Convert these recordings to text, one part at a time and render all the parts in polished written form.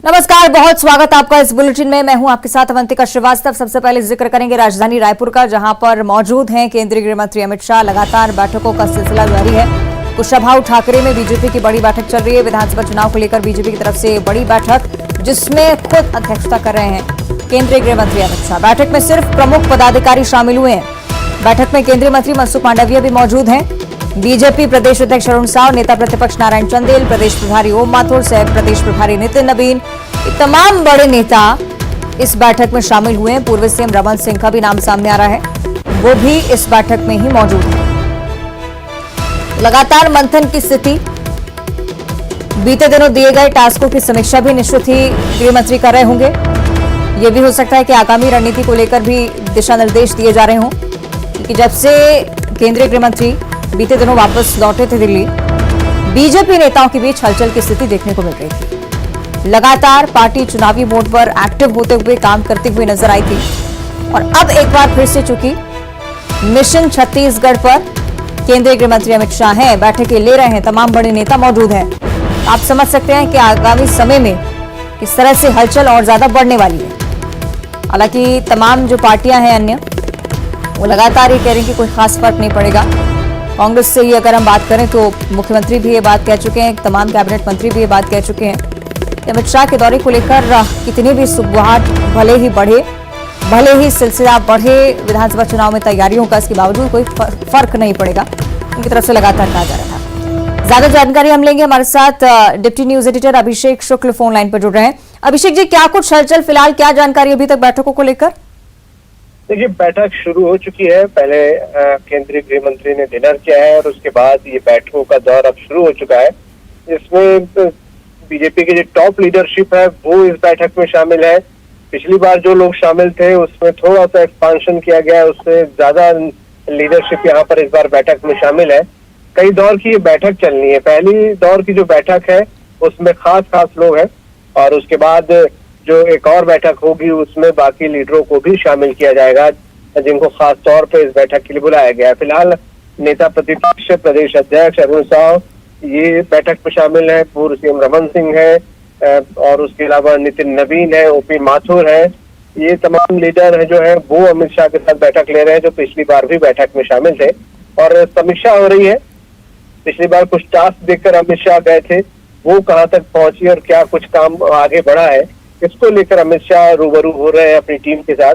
नमस्कार, बहुत स्वागत आपका इस बुलेटिन में। मैं हूं आपके साथ अवंतिका श्रीवास्तव। सबसे पहले जिक्र करेंगे राजधानी रायपुर का, जहां पर मौजूद हैं केंद्रीय गृह मंत्री अमित शाह। लगातार बैठकों का सिलसिला जारी है। कुशाभाऊ ठाकरे में बीजेपी की बड़ी बैठक चल रही है। विधानसभा चुनाव को लेकर बीजेपी की तरफ से बड़ी बैठक, जिसमें खुद अध्यक्षता कर रहे हैं केंद्रीय गृह मंत्री अमित शाह। बैठक में सिर्फ प्रमुख पदाधिकारी शामिल हुए हैं। बैठक में केंद्रीय मंत्री मनसुख मांडविया भी मौजूद हैं। बीजेपी प्रदेश अध्यक्ष अरुण साव, नेता प्रतिपक्ष नारायण चंदेल, प्रदेश प्रभारी ओम माथुर, सह प्रदेश प्रभारी नितिन नवीन, तमाम बड़े नेता इस बैठक में शामिल हुए हैं। पूर्व सीएम रमन सिंह का भी नाम सामने आ रहा है, वो भी इस बैठक में ही मौजूद है। लगातार मंथन की स्थिति, बीते दिनों दिए गए टास्कों की समीक्षा भी निश्चित ही गृह मंत्री कर रहे होंगे। ये भी हो सकता है कि आगामी रणनीति को लेकर भी दिशा निर्देश दिए जा रहे हों, क्योंकि जब से केंद्रीय गृह मंत्री बीते दिनों वापस लौटे थे दिल्ली, बीजेपी नेताओं के बीच हलचल की स्थिति देखने को मिल रही थी। लगातार पार्टी चुनावी मोड पर एक्टिव होते हुए काम करती हुई नजर आई थी, और अब एक बार फिर से चूंकि मिशन छत्तीसगढ़ पर केंद्रीय गृह मंत्री अमित शाह हैं, बैठकें ले रहे हैं, तमाम बड़े नेता मौजूद हैं। आप समझ सकते हैं कि आगामी समय में किस तरह से हलचल और ज्यादा बढ़ने वाली है। हालांकि तमाम जो पार्टियां हैं अन्य, वो लगातार ये कह रही हैं कि कोई खास फर्क नहीं पड़ेगा। कांग्रेस से ही अगर हम बात करें तो मुख्यमंत्री भी ये बात कह चुके हैं, तमाम कैबिनेट मंत्री भी ये बात कह चुके हैं। अमित शाह के दौरे को लेकर कितनी भी सुगबुगाहट भले ही बढ़े, भले ही सिलसिला बढ़े विधानसभा चुनाव में तैयारियों का, इसके बावजूद कोई फर्क नहीं पड़ेगा, उनकी तरफ से लगातार कहा जा रहा था। ज्यादा जानकारी हम लेंगे। हमारे साथ डिप्टी न्यूज एडिटर अभिषेक शुक्ल फोन लाइन पर जुड़ रहे हैं। अभिषेक जी, क्या कुछ हलचल फिलहाल, क्या जानकारी अभी तक बैठकों को लेकर? देखिए, बैठक शुरू हो चुकी है। पहले केंद्रीय गृह मंत्री ने डिनर किया है और उसके बाद ये बैठकों का दौर अब शुरू हो चुका है। इसमें बीजेपी की जो टॉप लीडरशिप है वो इस बैठक में शामिल है। पिछली बार जो लोग शामिल थे उसमें थोड़ा सा एक्सपांशन किया गया है, उससे ज्यादा लीडरशिप यहाँ पर इस बार बैठक में शामिल है। कई दौर की ये बैठक चलनी है। पहली दौर की जो बैठक है उसमें खास लोग हैं, और उसके बाद जो एक और बैठक होगी उसमें बाकी लीडरों को भी शामिल किया जाएगा, जिनको खास तौर पे इस बैठक के लिए बुलाया गया है। फिलहाल नेता प्रतिपक्ष प्रदेश अध्यक्ष अरुण साव ये बैठक में शामिल है, पूर्व सीएम रमन सिंह है, और उसके अलावा नितिन नवीन है, ओपी माथुर है। ये तमाम लीडर है जो है वो अमित शाह के साथ बैठक ले रहे हैं, जो पिछली बार भी बैठक में शामिल थे, और समीक्षा हो रही है। पिछली बार कुछ टास्क देखकर अमित शाह गए थे, वो कहाँ तक पहुंची और क्या कुछ काम आगे बढ़ा है, इसको लेकर अमित शाह रूबरू हो रहे हैं अपनी टीम के साथ।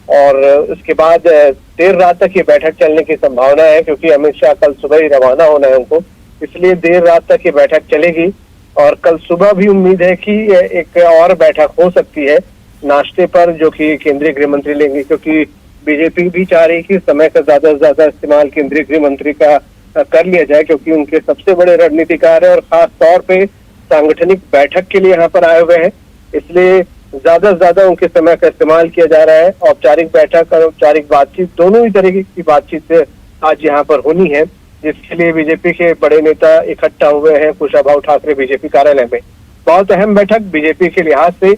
और उसके बाद देर रात तक ये बैठक चलने की संभावना है, क्योंकि अमित शाह कल सुबह ही रवाना होना है उनको, इसलिए देर रात तक ये बैठक चलेगी। और कल सुबह भी उम्मीद है कि एक और बैठक हो सकती है नाश्ते पर, जो कि केंद्रीय गृह मंत्री लेंगे, क्योंकि बीजेपी भी चाह रही है कि समय का ज्यादा से ज्यादा इस्तेमाल केंद्रीय गृह मंत्री का कर लिया जाए, क्योंकि उनके सबसे बड़े रणनीतिकार है और खास तौर पे सांगठनिक बैठक के लिए यहाँ पर आए हुए हैं। इसलिए ज्यादा से ज्यादा उनके समय का इस्तेमाल किया जा रहा है। औपचारिक बैठक और औपचारिक बातचीत दोनों ही तरीके की बातचीत आज यहाँ पर होनी है, जिसके लिए बीजेपी के बड़े नेता इकट्ठा हुए हैं कुशाभाऊ ठाकरे बीजेपी कार्यालय में। बहुत अहम बैठक बीजेपी के लिहाज से।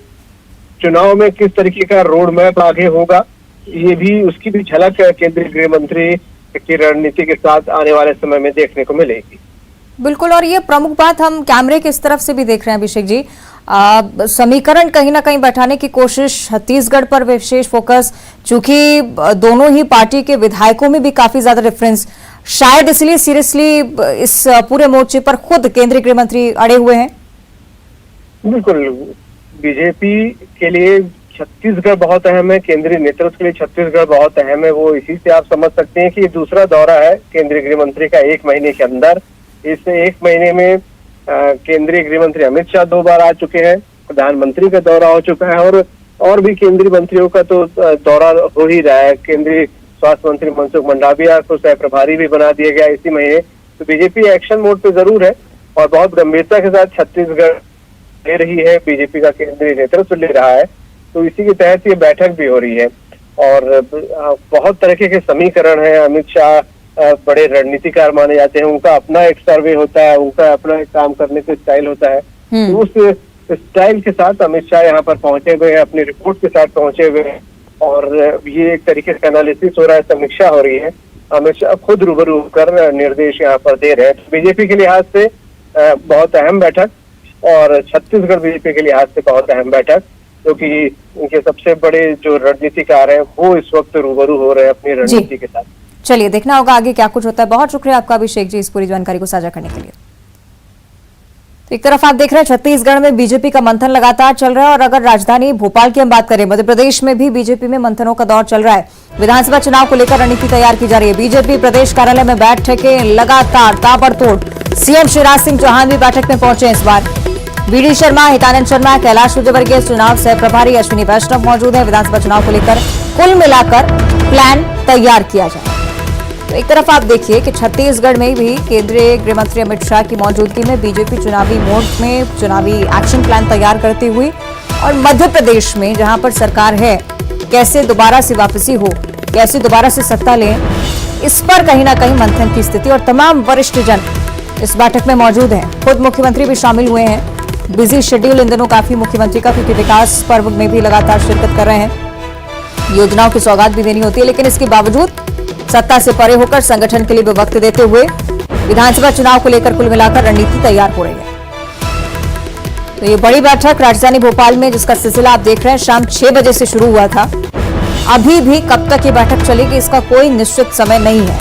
चुनाव में किस तरीके का रोड मैप आगे होगा, ये भी उसकी भी झलक केंद्रीय गृह मंत्री की रणनीति के साथ आने वाले समय में देखने को मिलेगी। बिल्कुल, और ये प्रमुख बात हम कैमरे की इस तरफ से भी देख रहे हैं अभिषेक जी, समीकरण कहीं ना कहीं बैठाने की कोशिश, छत्तीसगढ़ पर विशेष फोकस, चूंकि दोनों ही पार्टी के विधायकों में भी काफी ज्यादा डिफरेंस, शायद इसलिए सीरियसली इस पूरे मोर्चे पर खुद केंद्रीय गृह मंत्री अड़े हुए हैं। बिल्कुल, बीजेपी के लिए छत्तीसगढ़ बहुत अहम है, केंद्रीय नेतृत्व के लिए छत्तीसगढ़ बहुत अहम है। वो इसी से आप समझ सकते हैं कि ये दूसरा दौरा है केंद्रीय गृह मंत्री का एक महीने के अंदर। इस एक महीने में केंद्रीय गृह मंत्री अमित शाह 2 बार आ चुके हैं, प्रधानमंत्री का दौरा हो चुका है, और भी केंद्रीय मंत्रियों का तो दौरा हो ही रहा है। केंद्रीय स्वास्थ्य मंत्री मनसुख मांडविया को सह प्रभारी भी बना दिया गया इसी महीने। तो बीजेपी एक्शन मोड पे जरूर है और बहुत गंभीरता के साथ छत्तीसगढ़ ले रही है, बीजेपी का केंद्रीय नेतृत्व ले रहा है। तो इसी के तहत ये बैठक भी हो रही है, और बहुत तरह के समीकरण है। अमित शाह बड़े रणनीतिकार माने जाते हैं, उनका अपना एक सर्वे होता है, उनका अपना एक काम करने का स्टाइल होता है। तो उस स्टाइल के साथ अमित शाह यहाँ पर पहुंचे हुए हैं, अपनी रिपोर्ट के साथ पहुंचे हुए हैं, और ये एक तरीके से एनालिसिस हो रहा है, समीक्षा हो रही है। अमित शाह खुद रूबरू होकर निर्देश यहाँ पर दे रहे हैं। बीजेपी के लिहाज से बहुत अहम बैठक, और छत्तीसगढ़ बीजेपी के लिहाज से बहुत अहम बैठक, क्योंकि उनके सबसे बड़े जो रणनीतिकार हैं वो इस वक्त रूबरू हो रहे हैं अपनी रणनीति के साथ। चलिए देखना होगा आगे क्या कुछ होता है। बहुत शुक्रिया आपका अभिषेक जी इस पूरी जानकारी को साझा करने के लिए। तो एक तरफ आप देख रहे हैं छत्तीसगढ़ में बीजेपी का मंथन लगातार चल रहा है और अगर राजधानी भोपाल की हम बात करें, मध्य प्रदेश में भी बीजेपी में मंथनों का दौर चल रहा है। विधानसभा चुनाव को लेकर रणनीति तैयार की जा रही है। बीजेपी प्रदेश कार्यालय में बैठकें लगातार ताबड़तोड़। सीएम शिवराज सिंह चौहान भी बैठक में पहुंचे इस बार। वीडी शर्मा, हितानंद शर्मा, कैलाश विजयवर्गीय, चुनाव सह प्रभारी अश्विनी वैष्णव मौजूद है। विधानसभा चुनाव को लेकर कुल मिलाकर प्लान तैयार किया जाए। तो एक तरफ आप देखिए कि छत्तीसगढ़ में भी केंद्रीय गृह मंत्री अमित शाह की मौजूदगी में बीजेपी चुनावी मोड में चुनावी एक्शन प्लान तैयार करती हुई, और मध्य प्रदेश में जहां पर सरकार है कैसे दोबारा से वापसी हो, कैसे दोबारा से सत्ता लें, इस पर कहीं ना कहीं मंथन की स्थिति। और तमाम वरिष्ठ जन इस बैठक में मौजूद हैं। खुद मुख्यमंत्री भी शामिल हुए हैं। बिजी शेड्यूल इन दिनों काफी मुख्यमंत्री का, क्योंकि विकास पर्व में भी लगातार शिरकत कर रहे हैं। योजनाओं की सौगात भी देनी होती है, लेकिन इसके बावजूद सत्ता से परे होकर संगठन के लिए भी वक्त देते हुए विधानसभा चुनाव को लेकर कुल मिलाकर रणनीति तैयार हो रही है। तो ये बड़ी बैठक राजधानी भोपाल में, जिसका सिलसिला आप देख रहे हैं, शाम 6 बजे से शुरू हुआ था। अभी भी कब तक ये बैठक चलेगी इसका कोई निश्चित समय नहीं है।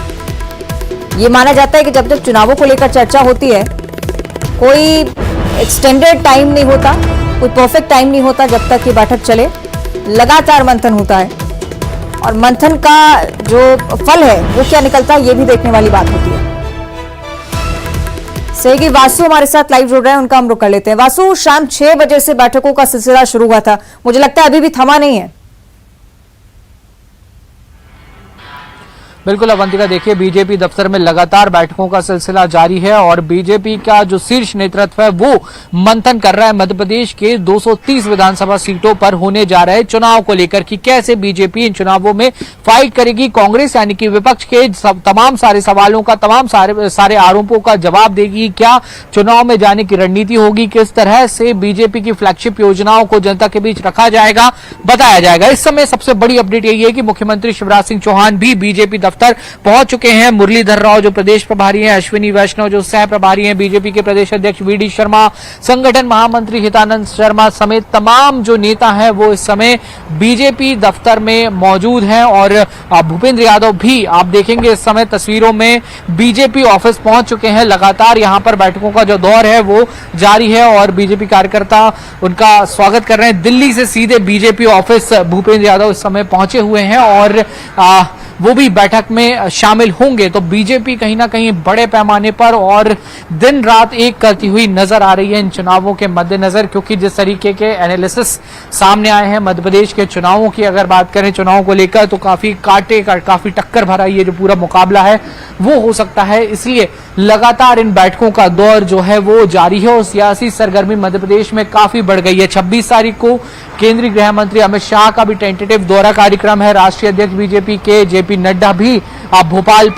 ये माना जाता है कि जब जब चुनावों को लेकर चर्चा होती है, कोई एक्सटेंडेड टाइम नहीं होता, कोई परफेक्ट टाइम नहीं होता जब तक ये बैठक चले। लगातार मंथन होता है और मंथन का जो फल है वो क्या निकलता है ये भी देखने वाली बात होती है। सहयोगी वासु हमारे साथ लाइव जुड़ रहे हैं, उनका हम रुक कर लेते हैं। वासु, शाम 6 बजे से बैठकों का सिलसिला शुरू हुआ था, मुझे लगता है अभी भी थमा नहीं है। बिल्कुल अवंतिका, देखिए बीजेपी दफ्तर में लगातार बैठकों का सिलसिला जारी है और बीजेपी का जो शीर्ष नेतृत्व है वो मंथन कर रहा है मध्य प्रदेश के 230 विधानसभा सीटों पर होने जा रहे चुनाव को लेकर कि कैसे बीजेपी इन चुनावों में फाइट करेगी। कांग्रेस यानी कि विपक्ष के तमाम सारे सवालों का, तमाम सारे आरोपों का जवाब देगी। क्या चुनाव में जाने की रणनीति होगी, किस तरह से बीजेपी की फ्लैगशिप योजनाओं को जनता के बीच रखा जाएगा, बताया जाएगा। इस समय सबसे बड़ी अपडेट यही है कि मुख्यमंत्री शिवराज सिंह चौहान भी बीजेपी दफ्तर पहुंच चुके हैं। मुरलीधर राव जो प्रदेश प्रभारी हैं, अश्विनी वैष्णव जो सह प्रभारी हैं, बीजेपी के प्रदेश अध्यक्ष वीडी शर्मा, संगठन महामंत्री हितानंद शर्मा समेत तमाम जो नेता हैं वो इस समय बीजेपी दफ्तर में मौजूद हैं। और भूपेंद्र यादव भी आप देखेंगे इस समय तस्वीरों में बीजेपी ऑफिस पहुंच चुके हैं। लगातार यहां पर बैठकों का जो दौर है वो जारी है और बीजेपी कार्यकर्ता उनका स्वागत कर रहे हैं। दिल्ली से सीधे बीजेपी ऑफिस भूपेंद्र यादव इस समय पहुंचे हुए हैं और वो भी बैठक में शामिल होंगे। तो बीजेपी कहीं ना कहीं बड़े पैमाने पर और दिन रात एक करती हुई नजर आ रही है इन चुनावों के मद्देनजर, क्योंकि जिस तरीके के एनालिसिस सामने आए हैं मध्य प्रदेश के चुनावों की, अगर बात करें चुनाव को लेकर, तो काफी काफी टक्कर भरा ये जो पूरा मुकाबला है वो हो सकता है। इसलिए लगातार इन बैठकों का दौर जो है वो जारी है और सियासी सरगर्मी मध्य प्रदेश में काफी बढ़ गई है। 26 तारीख को केंद्रीय गृह मंत्री अमित शाह का भी टेंटेटिव दौरा कार्यक्रम है। राष्ट्रीय अध्यक्ष बीजेपी के जेपी नड्डा भी आप भोपाल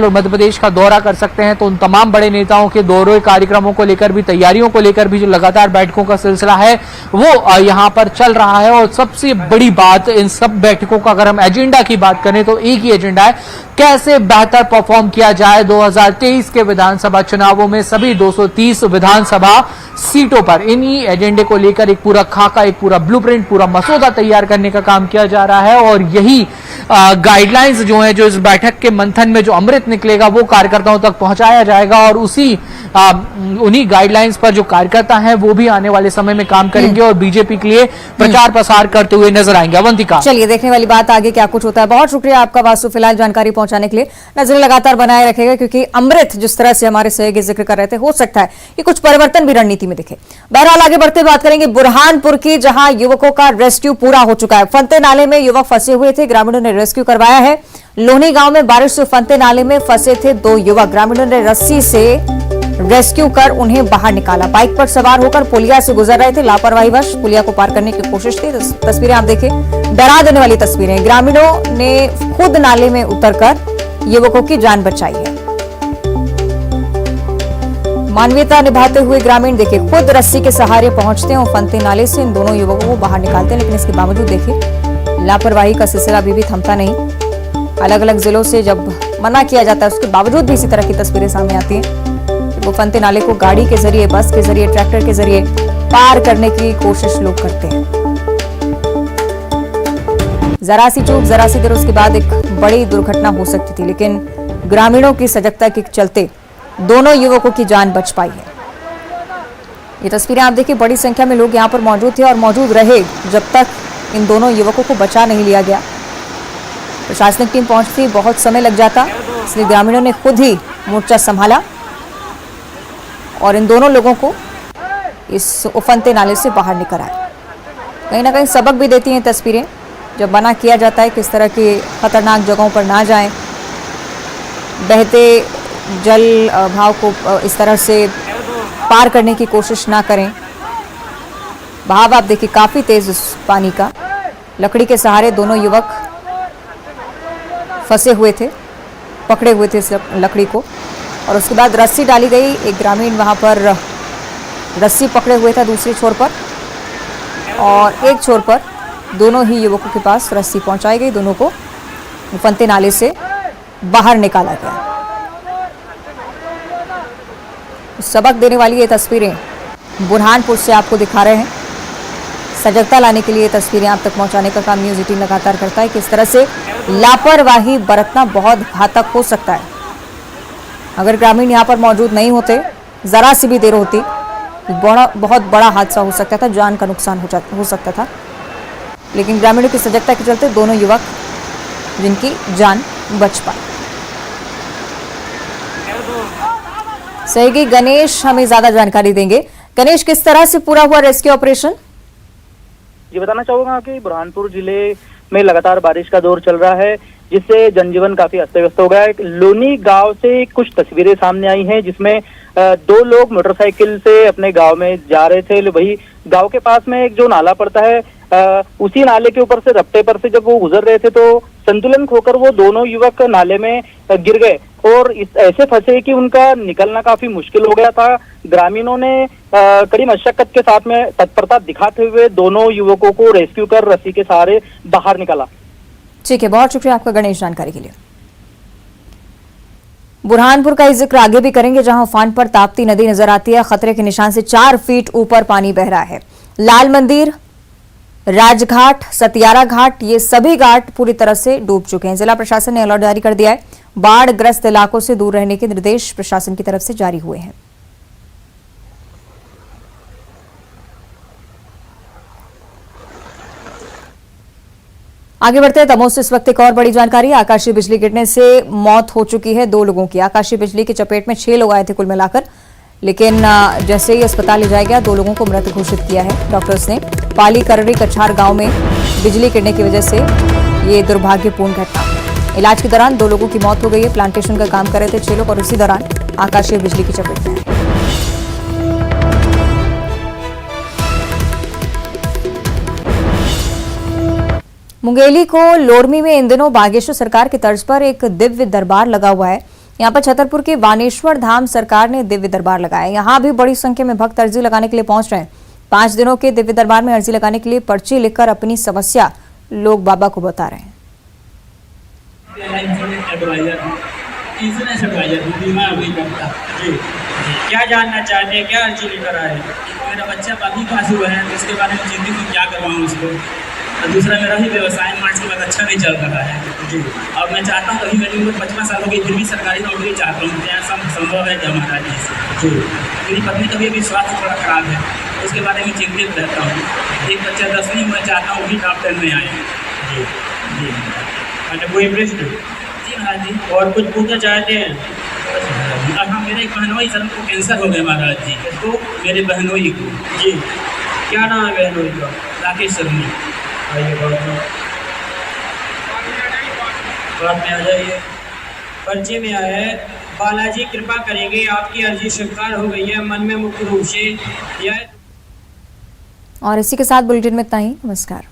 और मध्य प्रदेश का दौरा कर सकते हैं। तो उन तमाम बड़े नेताओं के दौरे कार्यक्रमों को लेकर भी, तैयारियों को लेकर भी जो लगातार बैठकों का सिलसिला है वो यहां पर चल रहा है। और सबसे बड़ी बात इन सब बैठकों का अगर हम एजेंडा की बात करें तो एक ही एजेंडा है, कैसे बेहतर परफॉर्म किया जाए 2023 के विधानसभा चुनावों में सभी 230 विधानसभा सीटों पर। इन्हीं एजेंडे को लेकर एक पूरा खाका, एक पूरा ब्लूप्रिंट, पूरा मसौदा तैयार करने का काम किया जा रहा है और यही गाइडलाइंस जो है, जो इस बैठक के मंथन में जो अमृत निकलेगा वो कार्यकर्ताओं तक पहुंचाया जाएगा और उन्हीं गाइडलाइंस पर जो कार्यकर्ता हैं वो भी आने वाले समय में काम करेंगे और बीजेपी के लिए प्रचार प्रसार करते हुए नजर आएंगे। अवंतिका, चलिए देखने वाली बात आगे क्या कुछ होता है। बहुत शुक्रिया आपका वासु, फिलहाल जानकारी पहुंचाने के लिए। नजर लगातार बनाए रखेगा क्योंकि अमृत जिस तरह से हमारे सहयोगी जिक्र कर रहे थे, हो सकता है कि कुछ परिवर्तन भी रणनीति में दिखे। बहरहाल आगे बढ़ते बात करेंगे बुरहानपुर की, जहां युवकों का रेस्क्यू पूरा हो चुका है। फंते नाले में युवक फंसे हुए थे, ग्रामीणों ने रेस्क्यू करवाया है। लोनी गांव में बारिश से फंते नाले में फंसे थे 2 युवक, ग्रामीणों ने रस्सी से रेस्क्यू कर उन्हें बाहर निकाला। बाइक पर सवार होकर पुलिया से गुजर रहे थे, लापरवाहीवश पुलिया को पार करने की कोशिश थी। तस्वीरें आप देखें, डरा देने वाली तस्वीरें। ग्रामीणों ने खुद नाले में उतरकर युवकों की जान बचाई है। मानवीयता निभाते हुए ग्रामीण देखिए खुद रस्सी के सहारे पहुंचते हैं और फंते नाले से इन दोनों युवकों को बाहर निकालते हैं, लेकिन इसके बावजूद देखिए लापरवाही का सिलसिला अभी भी थमता नहीं। अलग अलग जिलों से जब मना किया जाता है उसके बावजूद भी इसी तरह की तस्वीरें सामने आती हैं। वो फंते नाले को गाड़ी के जरिए, बस के जरिए, ट्रैक्टर के जरिए पार करने की कोशिश लोग करते हैं। जरा सी चूक, जरा सी देर उसके बाद एक बड़ी दुर्घटना हो सकती थी, लेकिन ग्रामीणों की सजगता के चलते दोनों युवकों की जान बच पाई है। ये तस्वीरें आप देखिए, बड़ी संख्या में लोग यहां पर मौजूद थे और मौजूद रहे जब तक इन दोनों युवकों को बचा नहीं लिया गया। प्रशासनिक टीम पहुंचती बहुत समय लग जाता, इसलिए ग्रामीणों ने खुद ही मोर्चा संभाला और इन दोनों लोगों को इस उफनते नाले से बाहर निकाला। कहीं ना कहीं सबक भी देती हैं तस्वीरें, जब मना किया जाता है किस तरह की खतरनाक जगहों पर ना जाएं, बहते जल भाव को इस तरह से पार करने की कोशिश ना करें। बहाव आप देखिए काफी तेज इस पानी का। लकड़ी के सहारे दोनों युवक फंसे हुए थे, पकड़े हुए थे इस लकड़ी को, और उसके बाद रस्सी डाली गई। एक ग्रामीण वहां पर रस्सी पकड़े हुए था दूसरे छोर पर, और एक छोर पर दोनों ही युवकों के पास रस्सी पहुंचाई गई। दोनों को फंते नाले से बाहर निकाला गया। सबक देने वाली ये तस्वीरें बुरहानपुर से आपको दिखा रहे हैं। सजगता लाने के लिए ये तस्वीरें आप तक पहुंचाने का काम न्यूज़ 18 लगातार करता है। किस तरह से लापरवाही बरतना बहुत घातक हो सकता है। अगर ग्रामीण यहाँ पर मौजूद नहीं होते, जरा सी भी देर होती, बहुत बड़ा हादसा हो सकता था, जान का नुकसान हो सकता था। लेकिन ग्रामीणों की सजगता के चलते दोनों युवक जिनकी जान बच पाई। सहयोगी गणेश हमें ज्यादा जानकारी देंगे। गणेश, किस तरह से पूरा हुआ रेस्क्यू ऑपरेशन? जी बताना चाहूंगा कि बुरहानपुर जिले में लगातार बारिश का दौर चल रहा है, जिससे जनजीवन काफी अस्त व्यस्त हो गया है। लोनी गांव से कुछ तस्वीरें सामने आई हैं, जिसमें दो लोग मोटरसाइकिल से अपने गांव में जा रहे थे। वही गांव के पास में एक जो नाला पड़ता है, उसी नाले के ऊपर से रपटे पर से जब वो गुजर रहे थे तो संतुलन खोकर वो दोनों युवक नाले में गिर गए और ऐसे फंसे कि उनका निकलना काफी मुश्किल हो गया था। ग्रामीणों ने कड़ी मशक्कत के साथ में तत्परता दिखाते हुए दोनों युवकों को रेस्क्यू कर रस्सी के सहारे बाहर निकाला। ठीक है, बहुत शुक्रिया आपका गणेश जानकारी के लिए। बुरहानपुर का ही जिक्र आगे भी करेंगे, जहां उफान पर ताप्ती नदी नजर आती है। खतरे के निशान से 4 फीट ऊपर पानी बह रहा है। लाल मंदिर, राजघाट, सतियारा घाट, ये सभी घाट पूरी तरह से डूब चुके हैं। जिला प्रशासन ने अलर्ट जारी कर दिया है। बाढ़ ग्रस्त इलाकों से दूर रहने के निर्देश प्रशासन की तरफ से जारी हुए हैं। आगे बढ़ते हैं तमोह से इस वक्त एक और बड़ी जानकारी। आकाशीय बिजली गिरने से मौत हो चुकी है 2 लोगों की। आकाशीय बिजली की चपेट में 6 लोग आए थे कुल मिलाकर, लेकिन जैसे ही अस्पताल ले जाया गया 2 लोगों को मृत घोषित किया है डॉक्टर्स ने। पाली कररी कछार गांव में बिजली गिरने की वजह से ये दुर्भाग्यपूर्ण घटना। इलाज के दौरान 2 लोगों की मौत हो गई है। प्लांटेशन का काम कर रहे थे 6 लोग और उसी दौरान आकाशीय बिजली की चपेट में आए। मुंगेली को लोरमी में इन दिनों बागेश्वर सरकार की तर्ज पर एक दिव्य दरबार लगा हुआ है। यहाँ पर छतरपुर के वानेश्वर धाम सरकार ने दिव्य दरबार लगाया। यहाँ भी बड़ी संख्या में भक्त अर्जी लगाने के लिए पहुंच रहे हैं। 5 दिनों के दिव्य दरबार में अर्जी लगाने के लिए पर्ची लिखकर अपनी समस्या लोग बाबा को बता रहे हैं। क्या जानना चाहते हैं, क्या अर्जी लेकर आए? मेरा बच्चा अभी पास हुआ है, तो उसके बारे में चिंतित हूँ, क्या करवाऊँ उसको। और दूसरा मेरा ही व्यवसाय मार्च के बाद अच्छा नहीं चल रहा है जी। और मैं चाहता हूँ, अभी मेरी उम्र 55 साल हो गई, फिर भी सरकारी नौकरी चाहता हूँ। क्या संभव है क्या हमारा जी? मेरी पत्नी का भी अभी स्वास्थ्य थोड़ा खराब है, उसके बारे में चिंतित रहता हूँ। एक बच्चा 10वीं में चाहता हूँ भी टॉप 10 में आए जी जी। अच्छा, कोई प्रश्न? जी महाराज जी। और कुछ पूछना चाहते हैं? हाँ, मेरे एक बहनोई सर को कैंसर हो गया महाराज जी, तो मेरे बहनोई को जी। क्या नाम है बहनोई का? राकेश शर्मा। आइए बात में आ जाइए। पर्चे में आया है, बालाजी कृपा करेंगे, आपकी अर्जी स्वीकार हो गई है। मन में मुख्य रूप से यह। और इसी के साथ बुलेटिन में इतना ही। नमस्कार।